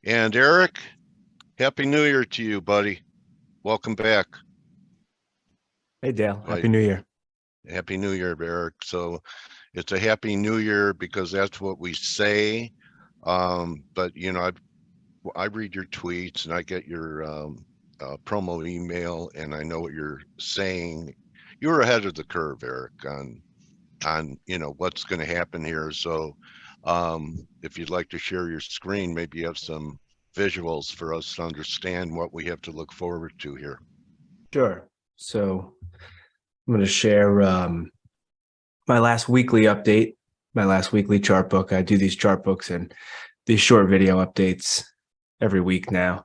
And Eric, Happy New Year to you, buddy. Welcome back. Hey, Dale. Happy New Year. Happy New Year, Eric. So it's a Happy New Year because that's what we say. But, you know, I read your tweets and I get your promo email, and I know what you're saying. You're ahead of the curve, Eric, on what's going to happen here. So if you'd like to share your screen, maybe you have some visuals for us to understand what we have to look forward to here. Sure. So I'm going to share my last weekly update, my last weekly chart book. I do these chart books and these short video updates every week now.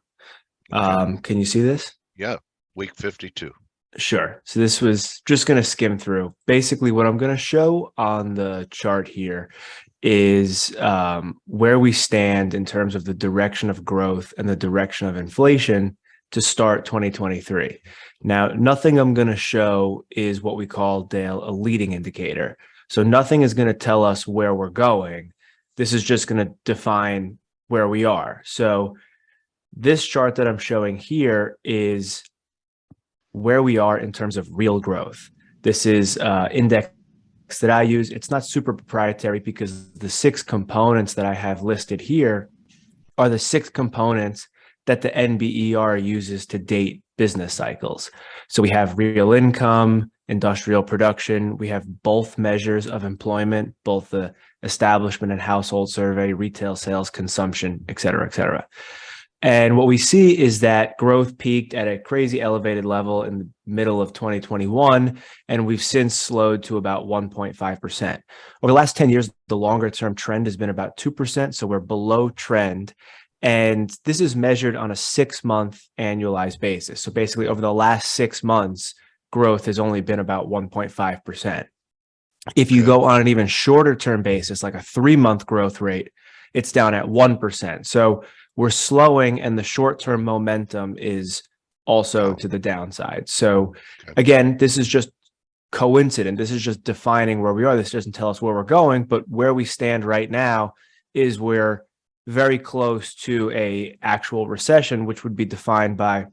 Okay. Can you see this? Yeah, week 52. Sure. So this was just going to skim through. Basically, what I'm going to show on the chart here is where we stand in terms of the direction of growth and the direction of inflation to start 2023. Now, nothing I'm going to show is what we call, Dale, a leading indicator. So nothing is going to tell us where we're going. This is just going to define where we are. So this chart that I'm showing here is where we are in terms of real growth. This is index that I use. It's not super proprietary because the 6 components that I have listed here are the 6 components that the NBER uses to date business cycles. So we have real income, industrial production. We have both measures of employment, both the establishment and household survey, retail sales, consumption, et cetera, et cetera. And what we see is that growth peaked at a crazy elevated level in the middle of 2021, and we've since slowed to about 1.5%. Over the last 10 years, the longer term trend has been about 2%, so we're below trend. And this is measured on a 6-month annualized basis. So basically, over the last 6 months, growth has only been about 1.5%. If you go on an even shorter term basis, like a 3-month growth rate, it's down at 1%. So we're slowing, and the short-term momentum is also to the downside. So again, this is just coincident. This is just defining where we are. This doesn't tell us where we're going, but where we stand right now is we're very close to a actual recession, which would be defined by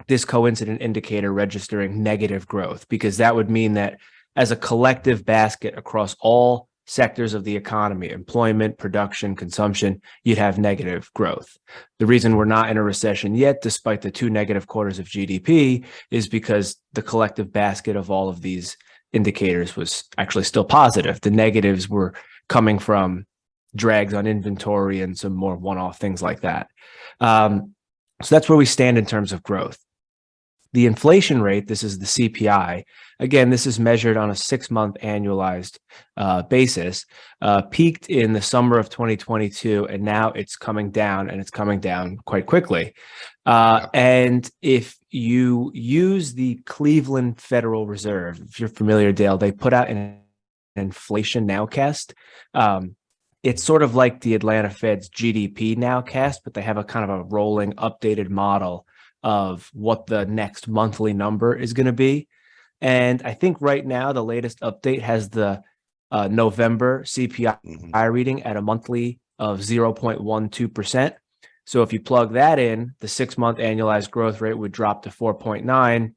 this coincident indicator registering negative growth, because that would mean that as a collective basket across all sectors of the economy, employment, production, consumption, you'd have negative growth. The reason we're not in a recession yet, despite the 2 negative quarters of GDP, is because the collective basket of all of these indicators was actually still positive. The negatives were coming from drags on inventory and some more one-off things like that. So that's where we stand in terms of growth. The inflation rate, this is the CPI. Again, this is measured on a 6-month annualized basis, peaked in the summer of 2022, and now it's coming down, and it's coming down quite quickly. And if you use the Cleveland Federal Reserve, if you're familiar, Dale, they put out an inflation nowcast. It's sort of like the Atlanta Fed's GDP nowcast, but they have a kind of a rolling updated model of what the next monthly number is going to be. And I think right now the latest update has the November CPI reading at a monthly of 0.12%. So if you plug that in, the 6-month annualized growth rate would drop to 4.9.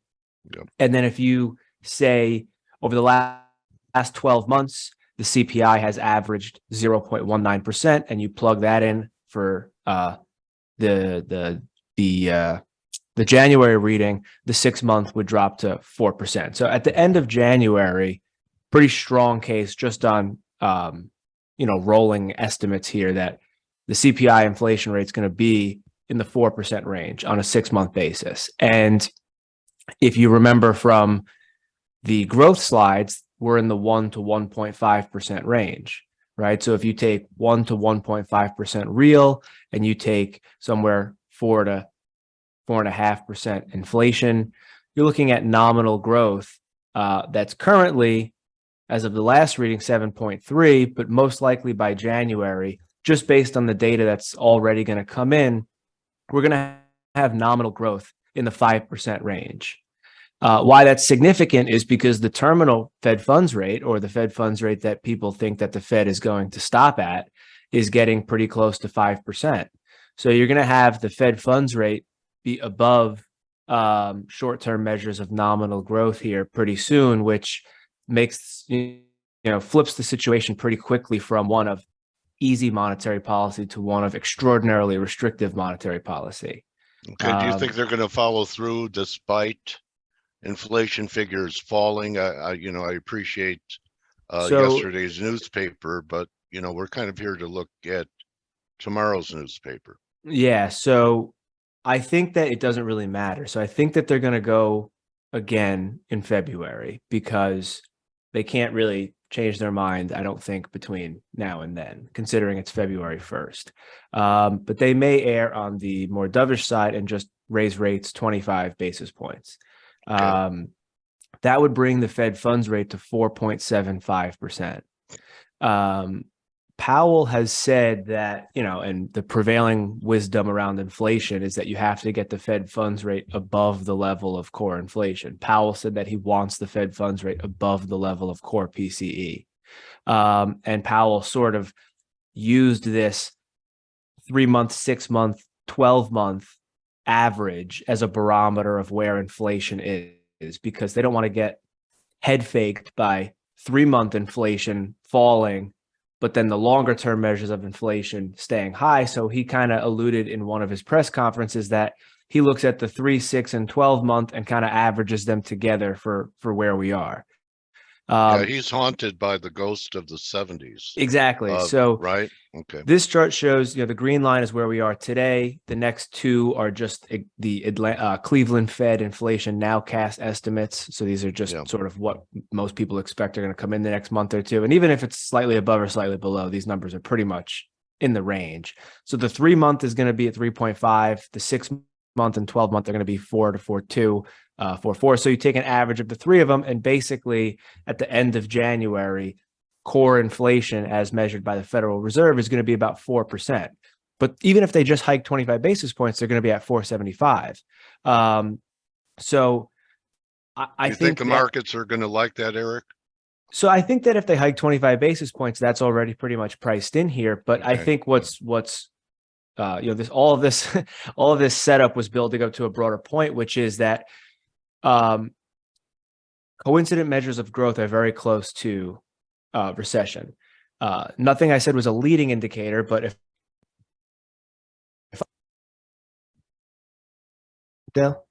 And then if you say over the last 12 months, the CPI has averaged 0.19%, and you plug that in for the January reading, the 6-month would drop to 4%. So at the end of January, pretty strong case just on rolling estimates here that the CPI inflation rate is going to be in the 4% range on a 6-month basis. And if you remember from the growth slides, we're in the 1 to 1.5% range, right? So if you take 1 to 1.5% real, and you take somewhere 4 to 4.5% inflation, you're looking at nominal growth that's currently, as of the last reading, 7.3, but most likely by January, just based on the data that's already going to come in, we're going to have nominal growth in the 5% range. Why that's significant is because the terminal Fed funds rate, or the Fed funds rate that people think that the Fed is going to stop at, is getting pretty close to 5%. So you're going to have the Fed funds rate be above short-term measures of nominal growth here pretty soon, which makes, flips the situation pretty quickly from one of easy monetary policy to one of extraordinarily restrictive monetary policy. Okay. Do you think they're going to follow through despite inflation figures falling? I appreciate yesterday's newspaper, but we're kind of here to look at tomorrow's newspaper. Yeah. So I think that it doesn't really matter. So I think that they're going to go again in February because they can't really change their mind, I don't think, between now and then, considering it's February 1st. But they may err on the more dovish side and just raise rates 25 basis points. Okay. That would bring the Fed funds rate to 4.75%. Powell has said that, and the prevailing wisdom around inflation is that you have to get the Fed funds rate above the level of core inflation. Powell said that he wants the Fed funds rate above the level of core PCE. And Powell sort of used this 3-month, 6-month, 12-month average as a barometer of where inflation is because they don't want to get head faked by 3-month inflation falling, but then the longer term measures of inflation staying high. So he kind of alluded in one of his press conferences that he looks at the 3, 6, and 12 month and kind of averages them together for where we are. Yeah, he's haunted by the ghost of the 70s. Exactly. So right. Okay. This chart shows, the green line is where we are today. The next two are just the Cleveland Fed inflation nowcast estimates. So these are just sort of what most people expect are going to come in the next month or two. And even if it's slightly above or slightly below, these numbers are pretty much in the range. So the 3-month is going to be at 3.5. The 6-month and 12-month are going to be 4 to 4.2, 4.4. So you take an average of the three of them, and basically at the end of January, core inflation as measured by the Federal Reserve is going to be about 4%. But even if they just hike 25 basis points, they're going to be at 4.75. So I think the markets are going to like that, Eric? So I think that if they hike 25 basis points, that's already pretty much priced in here. But I think what's all of this setup was building up to a broader point, which is that coincident measures of growth are very close to recession. Nothing I said was a leading indicator, but if Dale?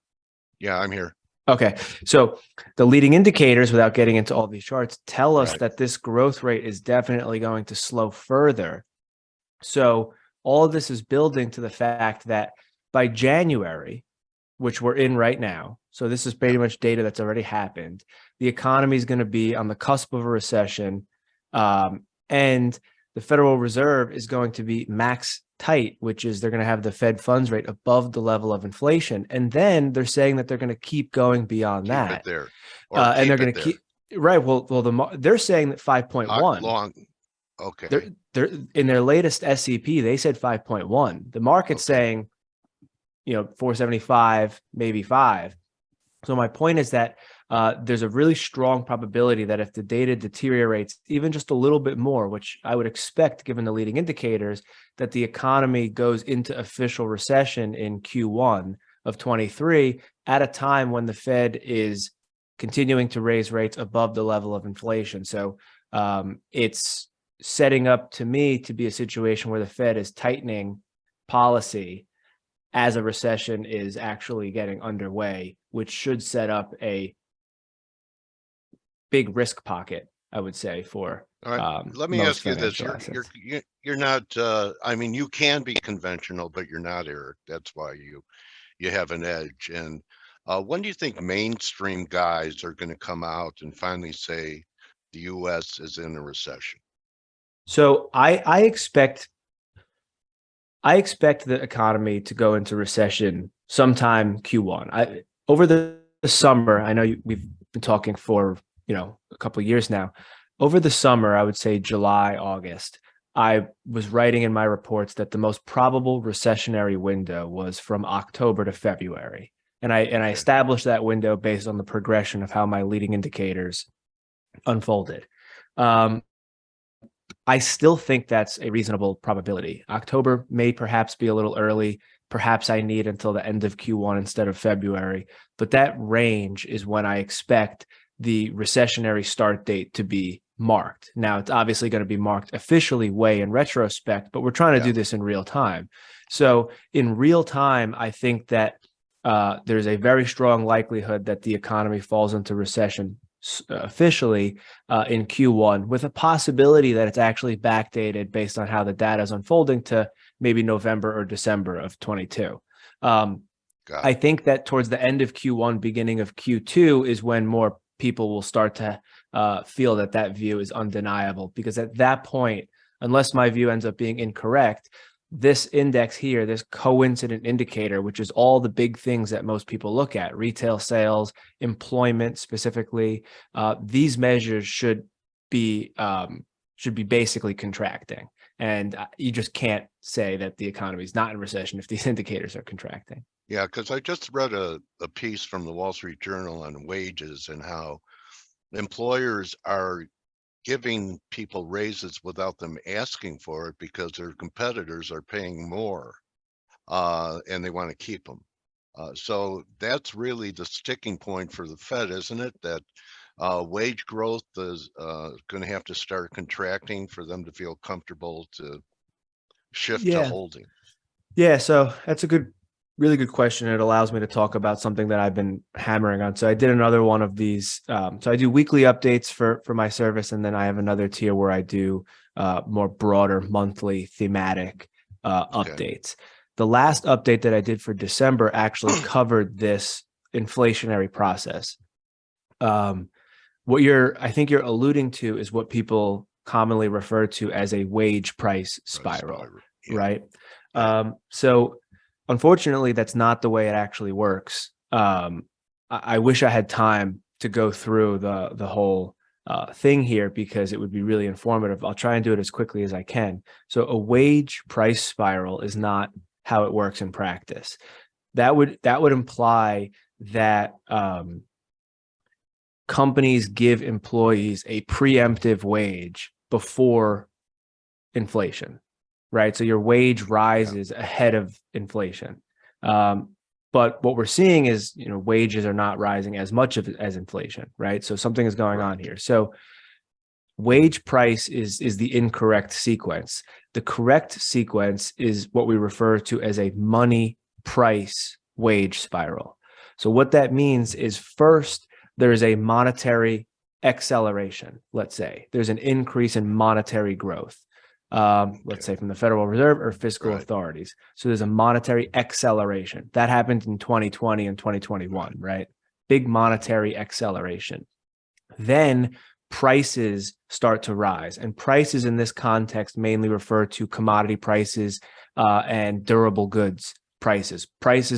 Yeah, I'm here. Okay. So the leading indicators, without getting into all these charts, tell us that this growth rate is definitely going to slow further. So all of this is building to the fact that by January, which we're in right now, so this is pretty much data that's already happened, the economy is going to be on the cusp of a recession. And the Federal Reserve is going to be max tight, which is they're going to have the Fed funds rate above the level of inflation. And then they're saying that they're going to keep going beyond that. It there. And they're going to keep, right. Well, they're saying that 5.1. Long. Okay. They're in their latest SEP, they said 5.1. The market's saying, 4.75, maybe 5. So my point is that there's a really strong probability that if the data deteriorates even just a little bit more, which I would expect given the leading indicators, that the economy goes into official recession in Q1 of 23 at a time when the Fed is continuing to raise rates above the level of inflation. So it's setting up to me to be a situation where the Fed is tightening policy as a recession is actually getting underway, which should set up a big risk pocket, I would say, for all right. Let me ask you this. You're not, you can be conventional, but you're not, Eric. That's why you have an edge. And when do you think mainstream guys are going to come out and finally say the U.S. is in a recession? So I expect the economy to go into recession sometime Q1. Over the summer, I know we've been talking for a couple of years now. Over the summer, I would say July, August, I was writing in my reports that the most probable recessionary window was from October to February, and I established that window based on the progression of how my leading indicators unfolded. I still think that's a reasonable probability. October may perhaps be a little early. Perhaps I need until the end of Q1 instead of February. But that range is when I expect the recessionary start date to be marked. Now, it's obviously going to be marked officially way in retrospect, but we're trying to do this in real time. So in real time, I think that there's a very strong likelihood that the economy falls into recession officially in Q1, with a possibility that it's actually backdated based on how the data is unfolding to maybe November or December of 22. I think that towards the end of Q1, beginning of Q2 is when more people will start to feel that that view is undeniable, because at that point, unless my view ends up being incorrect, this index here, this coincident indicator, which is all the big things that most people look at, retail sales, employment specifically, these measures should be basically contracting. And you just can't say that the economy is not in recession if these indicators are contracting. Yeah, because I just read a piece from the Wall Street Journal on wages and how employers are giving people raises without them asking for it because their competitors are paying more and they want to keep them. So that's really the sticking point for the Fed, isn't it? That wage growth is going to have to start contracting for them to feel comfortable to shift to holding. Yeah, so that's a really good question. It allows me to talk about something that I've been hammering on. So I did another one of these. So I do weekly updates for my service, and then I have another tier where I do more broader monthly thematic updates. The last update that I did for December actually covered this inflationary process. What I think you're alluding to is what people commonly refer to as a wage price spiral, right? So unfortunately, that's not the way it actually works. I wish I had time to go through the whole thing here, because it would be really informative. I'll try and do it as quickly as I can. So a wage price spiral is not how it works in practice. That would imply that companies give employees a preemptive wage before inflation, right? So your wage rises ahead of inflation. But what we're seeing is, wages are not rising as much as inflation, right? So something is going on here. So wage price is the incorrect sequence. The correct sequence is what we refer to as a money price wage spiral. So what that means is, first, there is a monetary acceleration. Let's say there's an increase in monetary growth. Let's say from the Federal Reserve or fiscal authorities. So there's a monetary acceleration that happened in 2020 and 2021, right? Big monetary acceleration. Then prices start to rise, and prices in this context mainly refer to commodity prices and durable goods prices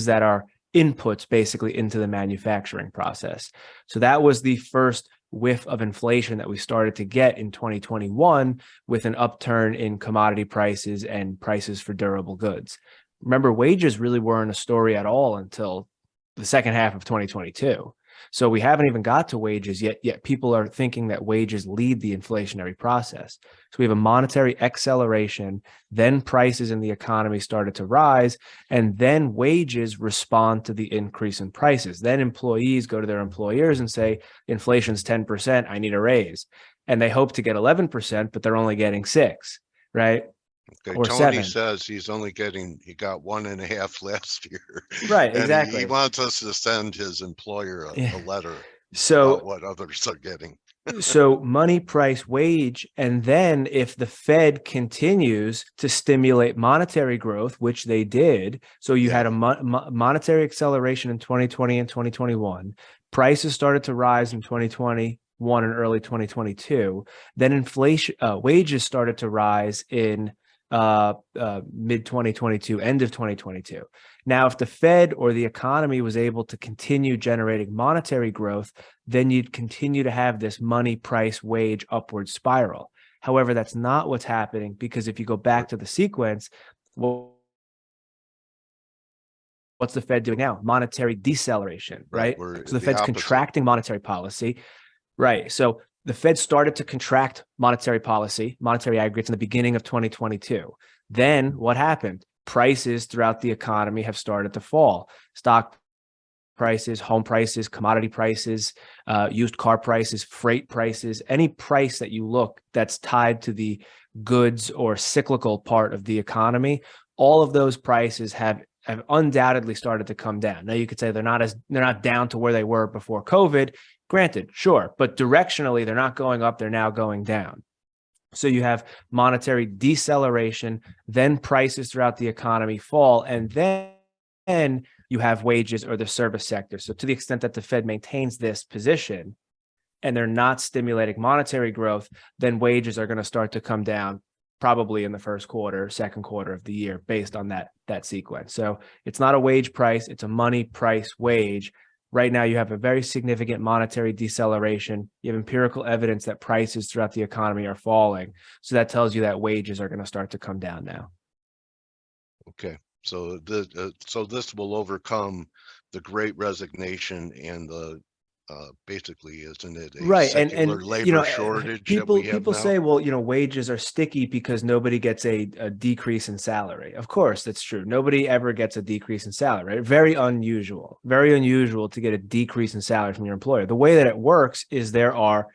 that are inputs basically into the manufacturing process. So that was the first whiff of inflation that we started to get in 2021, with an upturn in commodity prices and prices for durable goods. Remember, wages really weren't a story at all until the second half of 2022. So we haven't even got to wages yet people are thinking that wages lead the inflationary process. So we have a monetary acceleration, then prices in the economy started to rise, and then wages respond to the increase in prices. Then employees go to their employers and say, inflation's 10%, I need a raise. And they hope to get 11%, but they're only getting 6%, right? Okay, or Tony 7%. says he got 1.5 last year. Right, And exactly. he wants us to send his employer a letter so about what others are getting. So money price wage, and then if the Fed continues to stimulate monetary growth, which they did, so you had a monetary acceleration in 2020 and 2021, prices started to rise in 2021 and early 2022, then inflation wages started to rise in mid 2022, end of 2022. Now, if the Fed or the economy was able to continue generating monetary growth, then you'd continue to have this money price wage upward spiral. However, that's not what's happening, because if you go back to the sequence, what's the Fed doing now? Monetary deceleration, right? So the Fed's contracting monetary policy. Right. So the Fed started to contract monetary policy, monetary aggregates in the beginning of 2022. Then what happened? Prices throughout the economy have started to fall. Stock prices, home prices, commodity prices, used car prices, freight prices, any price that you look that's tied to the goods or cyclical part of the economy, all of those prices have undoubtedly started to come down. Now you could say they're not down to where they were before COVID. Granted, sure, but directionally they're not going up, they're now going down. So you have monetary deceleration, then prices throughout the economy fall, and then you have wages or the service sector. So to the extent that the Fed maintains this position and they're not stimulating monetary growth, then wages are going to start to come down probably in the first quarter, second quarter of the year based on that sequence. So it's not a wage price, it's a money price wage. Right now, you have a very significant monetary deceleration. You have empirical evidence that prices throughout the economy are falling. So that tells you that wages are going to start to come down now. Okay. So this will overcome the Great Resignation and the basically, isn't it a Right. secular And labor shortage that we have people now? say, well, wages are sticky because nobody gets a decrease in salary. Of course, that's true. Nobody ever gets a decrease in salary. Right? Very unusual to get a decrease in salary from your employer. The way that it works is there are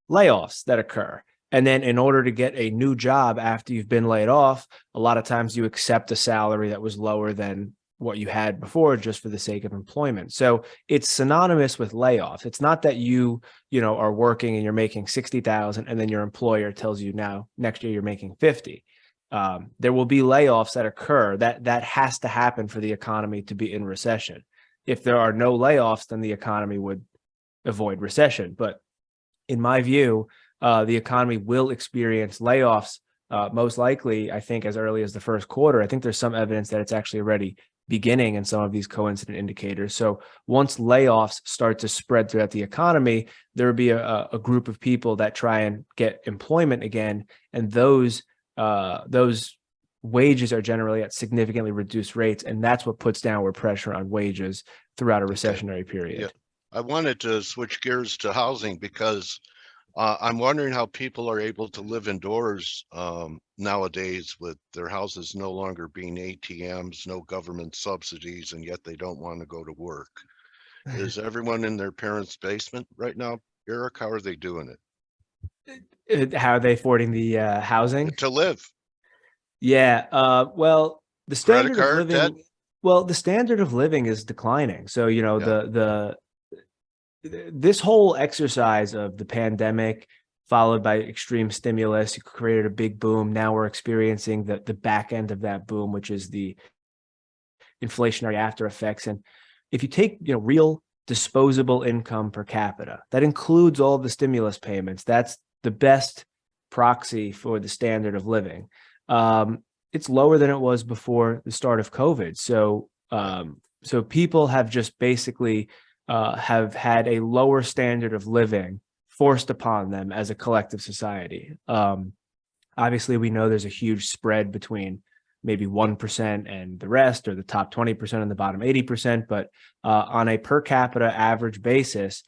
layoffs that occur. And then in order to get a new job after you've been laid off, a lot of times you accept a salary that was lower than what you had before just for the sake of employment. So it's synonymous with layoffs. It's not that you are working and you're making 60,000 and then your employer tells you now next year you're making 50. There will be layoffs that occur. That has to happen for the economy to be in recession. If there are no layoffs, then the economy would avoid recession. But in my view, the economy will experience layoffs most likely, I think, as early as the first quarter. I think there's some evidence that it's actually already beginning in some of these coincident indicators. So once layoffs start to spread throughout the economy, there will be a group of people that try and get employment again. And those wages are generally at significantly reduced rates. And that's what puts downward pressure on wages throughout a recessionary period. Yeah. I wanted to switch gears to housing because I'm wondering how people are able to live indoors nowadays with their houses no longer being ATMs, no government subsidies, and yet they don't want to go to work. Is everyone in their parents' basement right now, Eric? How are they doing it? How are they affording the housing? To live? Yeah. Well, the standard of living. Debt? Well, the standard of living is declining. So, Yeah. This whole exercise of the pandemic followed by extreme stimulus created a big boom. Now we're experiencing the back end of that boom, which is the inflationary after effects. And if you take, real disposable income per capita, that includes all the stimulus payments. That's the best proxy for the standard of living. It's lower than it was before the start of COVID. So, so people have just basically have had a lower standard of living forced upon them as a collective society. Obviously, we know there's a huge spread between maybe 1% and the rest, or the top 20% and the bottom 80%. But on a per capita average basis,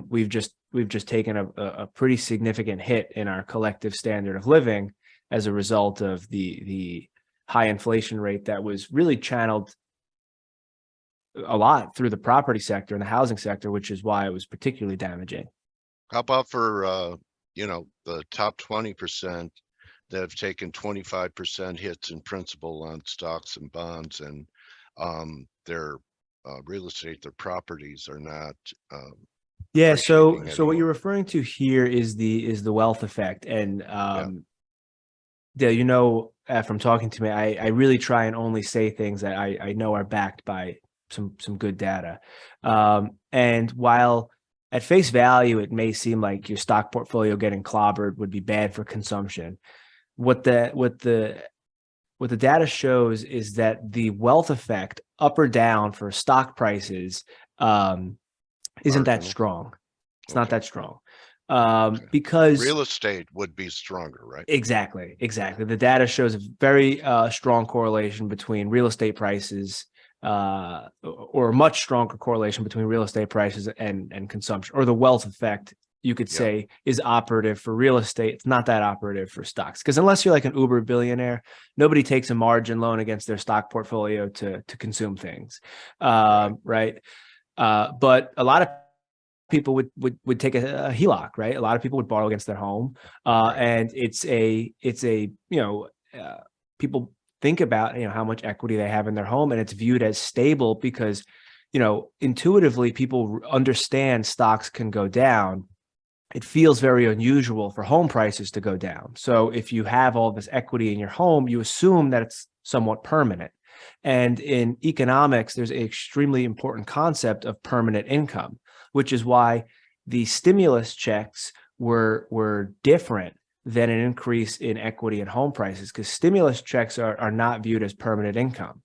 we've just taken a pretty significant hit in our collective standard of living as a result of the high inflation rate that was really channeled a lot through the property sector and the housing sector, which is why it was particularly damaging. How about for the top 20% that have taken 25% hits in principal on stocks and bonds, and their real estate, their properties are not. Yeah. So what you're referring to here is the wealth effect, and Dale, from talking to me, I really try and only say things that I know are backed by some good data. And while at face value, it may seem like your stock portfolio getting clobbered would be bad for consumption, what the data shows is that the wealth effect up or down for stock prices isn't that strong. It's not that strong. Because real estate would be stronger, right? Exactly. The data shows a very strong correlation between real estate prices, or a much stronger correlation between real estate prices and consumption, or the wealth effect you could say is operative for real estate. It's not that operative for stocks, because unless you're like an uber billionaire, nobody takes a margin loan against their stock portfolio to consume things, right? But a lot of people would take a HELOC, right? A lot of people would borrow against their home, and it's a people think about how much equity they have in their home, and it's viewed as stable because intuitively people understand stocks can go down. It feels very unusual for home prices to go down. So if you have all this equity in your home, you assume that it's somewhat permanent. And in economics, there's an extremely important concept of permanent income, which is why the stimulus checks were different than an increase in equity and home prices, because stimulus checks are not viewed as permanent income.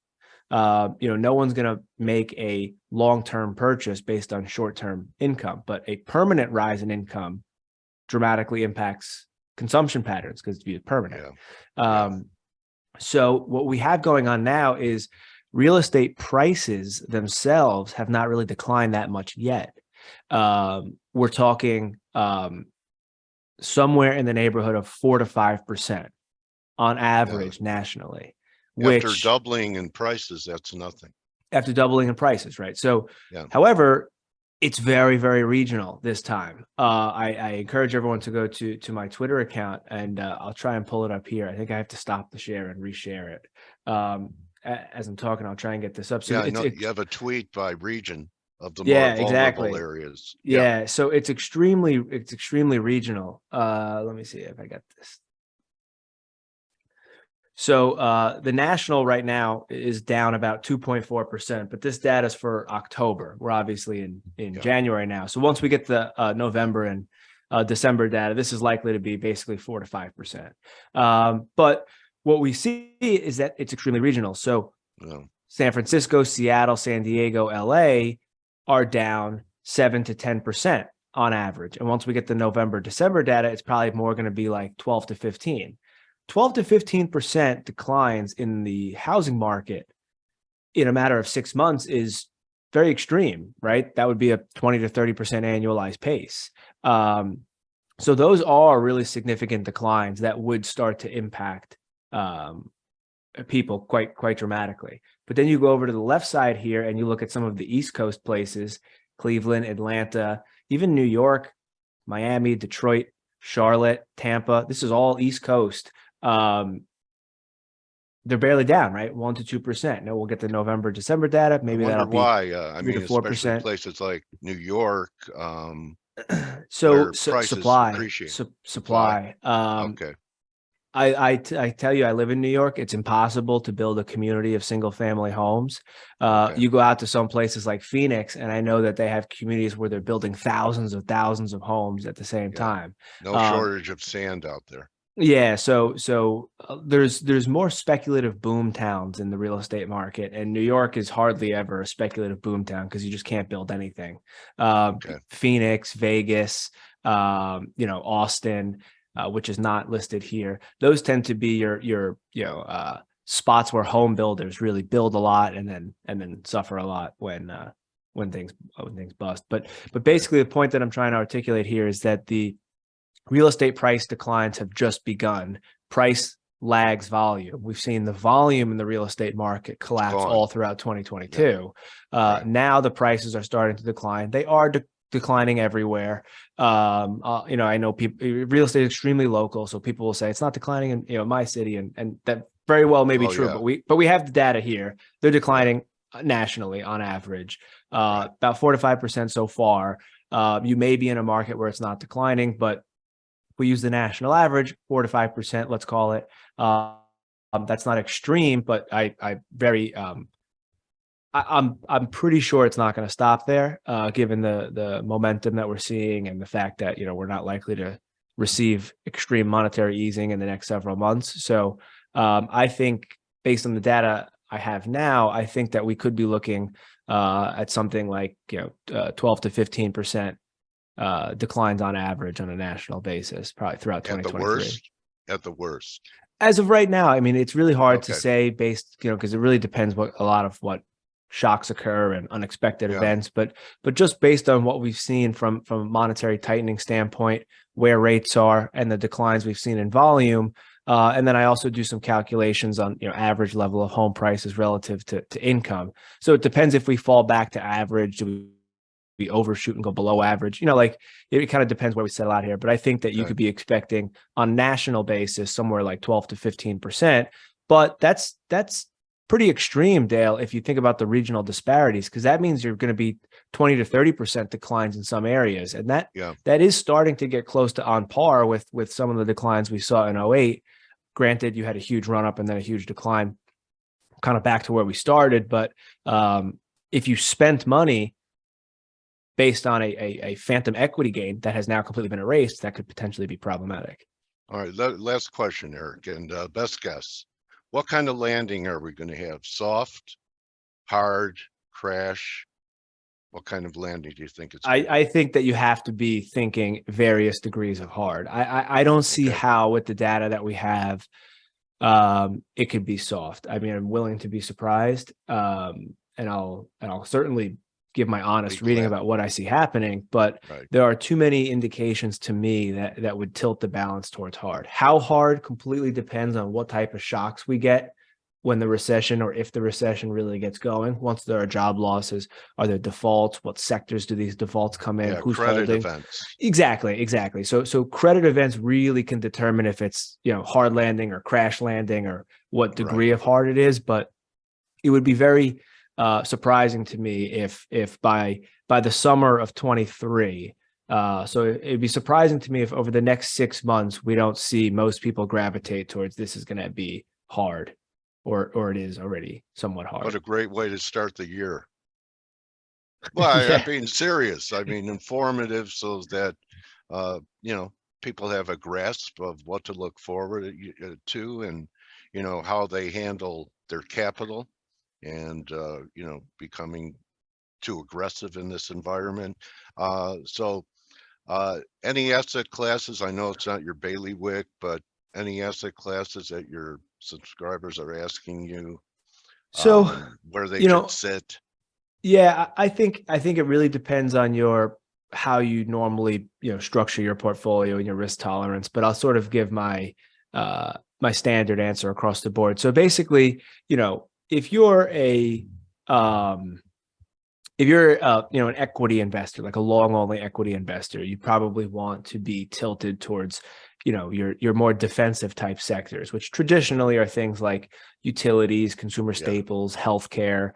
No one's going to make a long-term purchase based on short-term income, but a permanent rise in income dramatically impacts consumption patterns because it's viewed permanent. So what we have going on now is real estate prices themselves have not really declined that much yet. We're talking somewhere in the neighborhood of 4 to 5% on average nationally. After doubling in prices, that's nothing. After doubling in prices, right? So, however, it's very, very regional this time. I encourage everyone to go to my Twitter account, and I'll try and pull it up here. I think I have to stop the share and reshare it. As I'm talking, I'll try and get this up. So you have a tweet by region of the more vulnerable areas. So it's extremely regional. Let me see if I got this. So the national right now is down about 2.4%, but this data is for October. We're obviously in January now. So once we get the November and December data, this is likely to be basically 4 to 5%. But what we see is that it's extremely regional. So San Francisco, Seattle, San Diego, LA are down 7 to 10% on average. And once we get the November, December data, it's probably more going to be like 12 to 15. 12 to 15% declines in the housing market in a matter of 6 months is very extreme, right? That would be a 20 to 30% annualized pace. So those are really significant declines that would start to impact people quite dramatically. But then you go over to the left side here and you look at some of the East Coast places, Cleveland, Atlanta, even New York, Miami, Detroit, Charlotte, Tampa. This is all East Coast. They're barely down, right? 1 to 2%. Now we'll get the November, December data. Maybe that'll be why. I mean, 4%. Especially places like New York. So supply. Okay. I tell you, I live in New York. It's impossible to build a community of single family homes. You go out to some places like Phoenix, and I know that they have communities where they're building thousands of homes at the same time. No shortage of sand out there. Yeah, so there's more speculative boom towns in the real estate market, and New York is hardly ever a speculative boom town because you just can't build anything. Phoenix, Vegas, Austin, which is not listed here. Those tend to be your spots where home builders really build a lot and then suffer a lot when things bust. But basically the point that I'm trying to articulate here is that the real estate price declines have just begun. Price lags volume. We've seen the volume in the real estate market collapse all throughout 2022. Now the prices are starting to decline. They are declining everywhere. I know people, real estate is extremely local, so people will say it's not declining in my city, and that very well may be true. But we have the data here. They're declining nationally on average, about 4 to 5% so far. You may be in a market where it's not declining, but we use the national average, 4 to 5%, let's call it. That's not extreme, but I'm pretty sure it's not going to stop there, given the momentum that we're seeing and the fact that we're not likely to receive extreme monetary easing in the next several months. So I think based on the data I have now, I think that we could be looking at something like 12 to 15%. Declines on average on a national basis, probably throughout 2023. At the worst. As of right now, I mean, it's really hard to say based, because it really depends a lot of what shocks occur and unexpected Yeah. events, but just based on what we've seen from a monetary tightening standpoint, where rates are and the declines we've seen in volume. And then I also do some calculations on, average level of home prices relative to income. So it depends if we fall back to average, do we overshoot and go below average? Like it kind of depends where we settle out here. But I think that you could be expecting on a national basis somewhere like 12 to 15%. But that's pretty extreme, Dale, if you think about the regional disparities, because that means you're going to be 20 to 30% declines in some areas. And that is starting to get close to on par with some of the declines we saw in 08. Granted, you had a huge run up and then a huge decline, kind of back to where we started. But if you spent money based on a phantom equity gain that has now completely been erased, that could potentially be problematic. All right, last question, Eric, and best guess. What kind of landing are we going to have? Soft, hard, crash? What kind of landing do you think it's going to be? I think that you have to be thinking various degrees of hard. I don't see how, with the data that we have, it could be soft. I mean, I'm willing to be surprised, and I'll certainly give my honest reading about what I see happening, but there are too many indications to me that would tilt the balance towards hard. How hard completely depends on what type of shocks we get when the recession, or if the recession really gets going. Once there are job losses, are there defaults? What sectors do these defaults come in? Who's credit holding? Events. Exactly. So credit events really can determine if it's, hard landing or crash landing, or what degree of hard it is. But it would be very surprising to me if by the summer of 23, so it'd be surprising to me if over the next 6 months we don't see most people gravitate towards this is going to be hard, or it is already somewhat hard. What a great way to start the year. Well, I'm being serious. I mean, informative, so that people have a grasp of what to look forward to, and how they handle their capital, and becoming too aggressive in this environment. So any asset classes, I know it's not your bailiwick, but any asset classes that your subscribers are asking you where they should sit? Yeah, I think it really depends on how you normally structure your portfolio and your risk tolerance, but I'll sort of give my my standard answer across the board. So basically, if you're an equity investor, like a long only equity investor, you probably want to be tilted towards your more defensive type sectors, which traditionally are things like utilities, consumer staples, healthcare.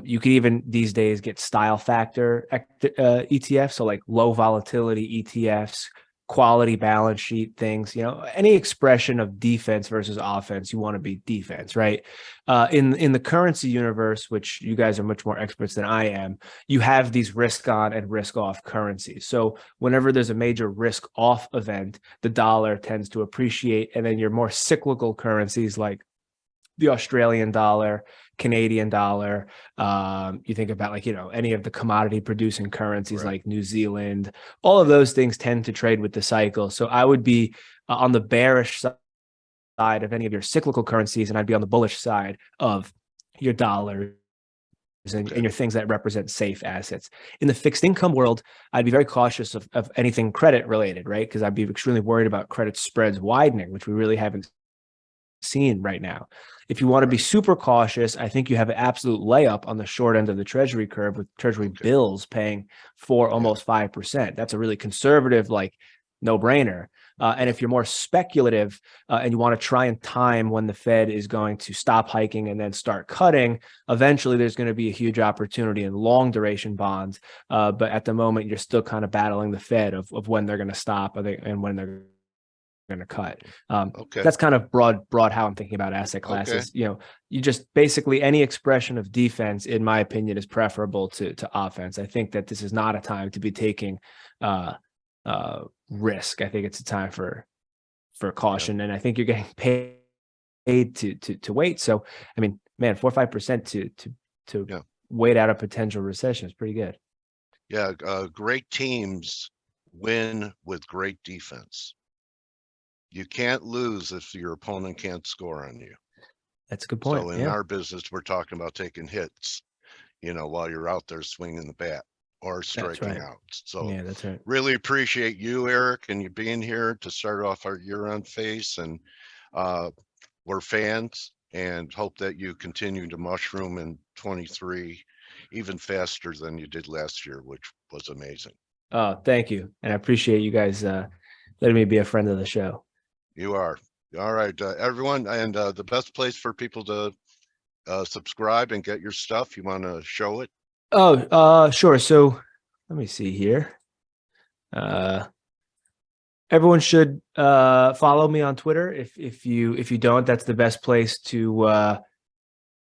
You could even these days get style factor ETFs, so like low volatility ETFs, quality balance sheet things. Any expression of defense versus offense, you want to be defense, right? In the currency universe, which you guys are much more experts than I am, you have these risk on and risk off currencies. So whenever there's a major risk off event, the dollar tends to appreciate, and then your more cyclical currencies like the Australian dollar, Canadian dollar. You think about any of the commodity producing currencies like New Zealand, all of those things tend to trade with the cycle. So I would be on the bearish side of any of your cyclical currencies, and I'd be on the bullish side of your dollars and your things that represent safe assets. In the fixed income world, I'd be very cautious of anything credit related, right? Because I'd be extremely worried about credit spreads widening, which we really haven't seen right now. If you want to be super cautious, I think you have an absolute layup on the short end of the treasury curve, with treasury bills paying almost 5%. That's a really conservative, no brainer. And if you're more speculative and you want to try and time when the Fed is going to stop hiking and then start cutting, eventually there's going to be a huge opportunity in long duration bonds. But at the moment, you're still kind of battling the Fed of when they're going to stop and when they're going to cut. That's kind of broad how I'm thinking about asset classes. You just basically any expression of defense, in my opinion, is preferable to offense. I think that this is not a time to be taking risk. I think it's a time for caution, and I think you're getting paid to wait. So I mean, man, 4 or 5% to wait out a potential recession is pretty good. Yeah, great teams win with great defense. You can't lose if your opponent can't score on you. That's a good point. So in our business, we're talking about taking hits. while you're out there swinging the bat or That's striking right. out. So Yeah, that's right. really appreciate you, Eric, and you being here to start off our year on F.A.C.E. And we're fans and hope that you continue to mushroom in 23 even faster than you did last year, which was amazing. Oh, thank you. And I appreciate you guys letting me be a friend of the show. You are. All right, everyone. And the best place for people to subscribe and get your stuff, you want to show it? Oh, sure. So let me see here. Everyone should follow me on Twitter. If you don't, that's the best place to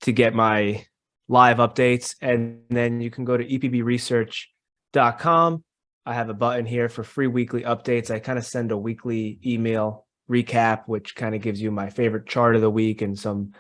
get my live updates. And then you can go to epbresearch.com. I have a button here for free weekly updates. I kind of send a weekly email recap, which kind of gives you my favorite chart of the week and some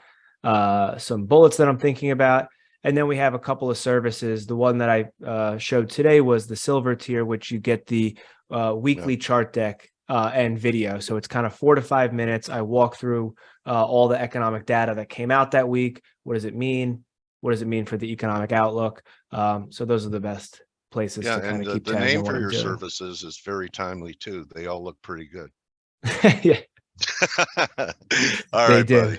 bullets that I'm thinking about. And then we have a couple of services. The one that I showed today was the silver tier, which you get the weekly chart deck and video. So it's kind of 4 to 5 minutes. I walk through all the economic data that came out that week. What does it mean? What does it mean for the economic outlook? So those are the best places to kind of keep the tabs name on what for I'm your doing. services is very timely too. They all look pretty good. Yeah, All they right, do. buddy.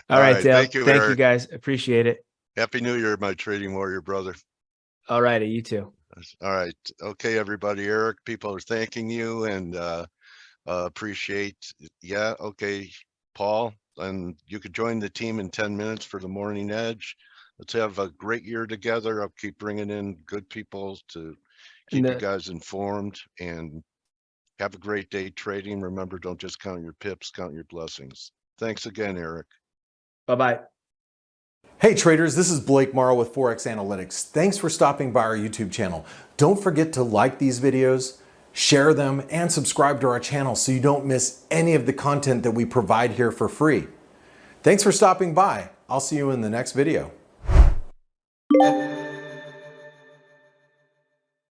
All right, Dale. Thank you, Thank Eric. you, guys. Appreciate it. Happy New Year, my trading warrior brother. All righty, you too. All right. Okay, everybody. Eric, people are thanking you and appreciate. Yeah. Okay, Paul, and you could join the team in 10 minutes for the morning edge. Let's have a great year together. I'll keep bringing in good people to keep you guys informed, and have a great day trading. Remember, don't just count your pips, count your blessings. Thanks again, Eric. Bye-bye. Hey traders, this is Blake Morrow with ForexAnalytix. Thanks for stopping by our YouTube channel. Don't forget to like these videos, share them, and subscribe to our channel so you don't miss any of the content that we provide here for free. Thanks for stopping by. I'll see you in the next video.